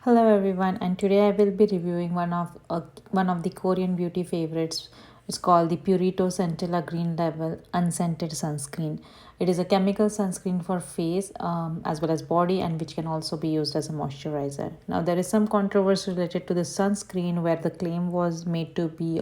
Hello everyone, and today I will be reviewing one of the Korean beauty favorites. It's called the Purito Centella Green Level Unscented Sunscreen. It is a chemical sunscreen for face as well as body, and which can also be used as a moisturizer. Now there is some controversy related to this sunscreen where the claim was made to be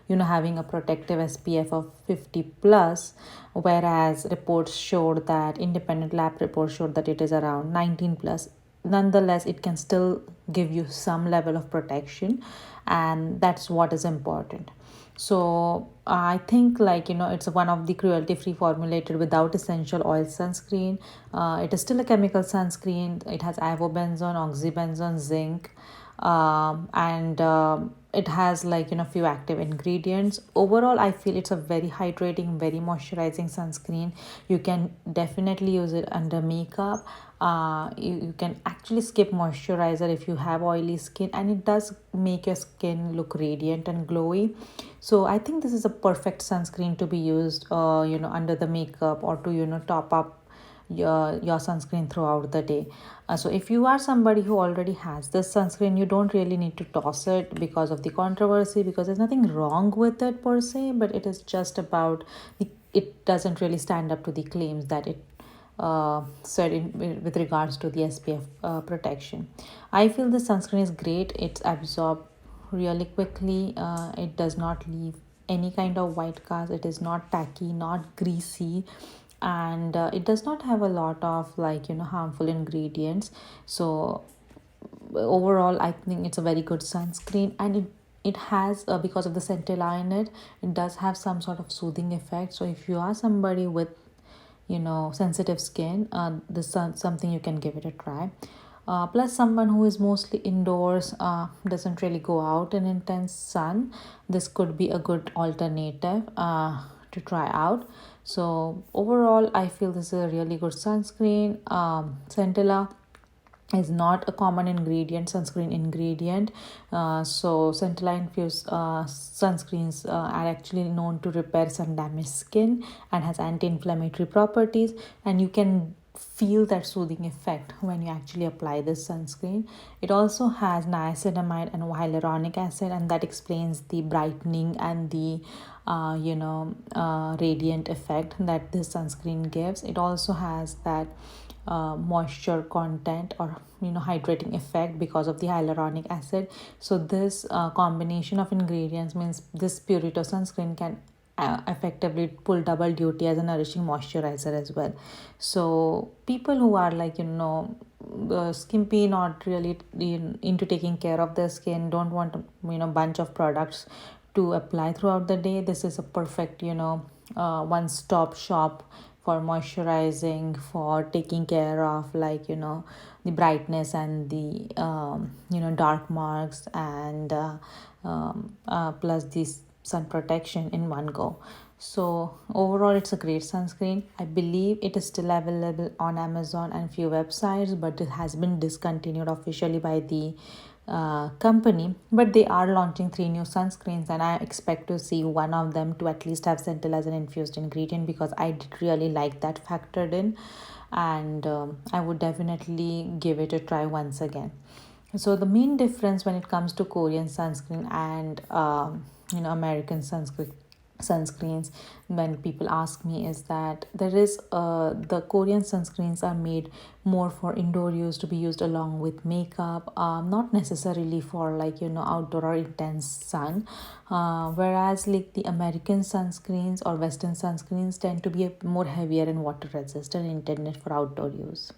having a protective SPF of 50 plus, whereas reports showed that independent lab reports showed that it is around 19 plus. Nonetheless, it can still give you some level of protection, and that's what is important. So I think, it's one of the cruelty free formulated without essential oil sunscreen. It is still a chemical sunscreen. It has ivobenzone, oxybenzone, zinc, and it has few active ingredients. Overall, I feel it's a very hydrating, very moisturizing sunscreen. You can definitely use it under makeup. You can actually skip moisturizer if you have oily skin, and it does make your skin look radiant and glowy. So I think this is a perfect sunscreen to be used under the makeup, or to top up your sunscreen throughout the day. So if you are somebody who already has this sunscreen, you don't really need to toss it because of the controversy, because there's nothing wrong with it per se, but it is just about it doesn't really stand up to the claims that it said with regards to the SPF protection. I feel this sunscreen is great. It's absorbed really quickly. It does not leave any kind of white cast. It is not tacky, not greasy, and it does not have a lot of harmful ingredients. So overall, I think it's a very good sunscreen, and it has because of the centella in it, it does have some sort of soothing effect. So if you are somebody with sensitive skin, this is something you can give it a try. Plus, someone who is mostly indoors, doesn't really go out in intense sun, this could be a good alternative to try out. So overall, I feel this is a really good sunscreen. Centella is not a common ingredient, sunscreen ingredient. So centella infused sunscreens are actually known to repair some damaged skin and has anti-inflammatory properties, and you can feel that soothing effect when you actually apply this sunscreen. It also has niacinamide and hyaluronic acid, and that explains the brightening and the radiant effect that this sunscreen gives. It also has that moisture content, or hydrating effect, because of the hyaluronic acid. So this combination of ingredients means this Purito sunscreen can effectively pull double duty as a nourishing moisturizer as well. So people who are skimpy, not really into taking care of their skin, don't want bunch of products to apply throughout the day, this is a perfect one stop shop for moisturizing, for taking care of the brightness and the dark marks, and plus this sun protection in one go. So overall, it's a great sunscreen. I believe it is still available on Amazon and few websites, but it has been discontinued officially by the company. But they are launching three new sunscreens, and I expect to see one of them to at least have centella as an infused ingredient, because I did really like that factored in, and I would definitely give it a try once again. So the main difference when it comes to Korean sunscreen and American sunscreens, when people ask me, is that there is the Korean sunscreens are made more for indoor use, to be used along with makeup, not necessarily for outdoor or intense sun, whereas like the American sunscreens or Western sunscreens tend to be more heavier and water resistant, intended for outdoor use.